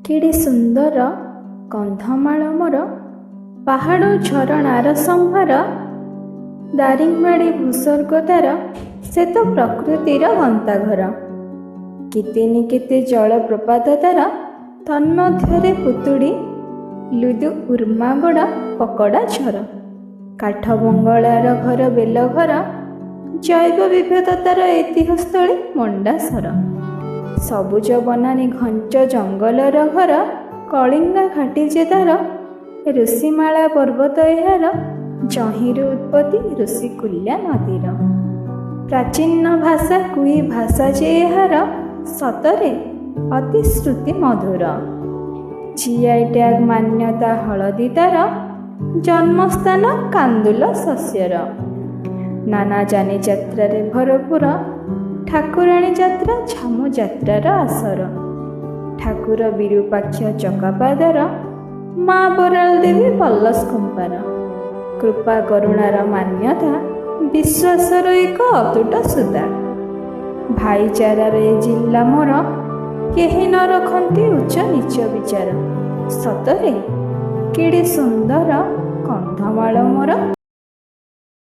କେଡ଼େ ସୁନ୍ଦର କନ୍ଧମାଳ ମୋର, ପାହାଡ଼ ଝରଣାର ସମ୍ଭାର। ଦାରିଙ୍ଗବାଡ଼ି ଭୂସ୍ୱର୍ଗ ତାର, ସେ ତ ପ୍ରକୃତିର ଗନ୍ତାଘର। କେତେନି କେତେ ଜଳପ୍ରପାତ ତାର, ତନ୍ମଧ୍ୟରେ ପୁତୁଡ଼ି, ଲୁଦୁ ଉର୍ମାଗଡ଼, ପକଡ଼ା ଝର। କାଠ ବଙ୍ଗଳାର ଘର ବେଲଘର, ଜୈବ ବିବିଧତାର ଐତିହ୍ୟସ୍ଥଳୀ ମଣ୍ଡାସର। ସବୁଜ ବନାନୀ ଘଞ୍ଚ ଜଙ୍ଗଲର ଘର, କଳିଙ୍ଗା ଘାଟି ଯେ ତାର। ଋଷିମାଳା ପର୍ବତ ଏହାର, ଯହିଁରୁ ଉତ୍ପତ୍ତି ଋଷିକୂଲ୍ୟା ନଦୀର। ପ୍ରାଚୀନ ଭାଷା କୁଇ ଭାଷା ଯେ ଏହାର, ସତରେ ଅତି ଶ୍ରୁତି ମଧୁର। GI ଟ୍ୟାଗ ମାନ୍ୟତା ହଳଦୀ ତାର, ଜନ୍ମସ୍ଥାନ କାନ୍ଦୁଲ ଶସ୍ୟର। ନାନା ଯାନି ଯାତ୍ରାରେ ଭରପୁର, ଠାକୁରାଣୀ ଯାତ୍ରା ଝାମୁ ଯାତ୍ରାର ଆସର। ଠାକୁର ବିରୁପାକ୍ଷ ଚକାପାଦର, ମା ବରାଳ ଦେବୀ ପଲସ ଖୁମ୍ପାର। କୃପା କରୁଣାର ମାନ୍ୟତା, ବିଶ୍ୱାସର ଏକ ଅତୁଟ ସୁତା। ଭାଇଚାରାର ଏ ଜିଲ୍ଲା ମୋର, କେହି ନ ରଖନ୍ତି ଉଚ୍ଚ ନିଚ ବିଚାର। ସତରେ କେଡ଼େ ସୁନ୍ଦର କନ୍ଧମାଳ ମୋର।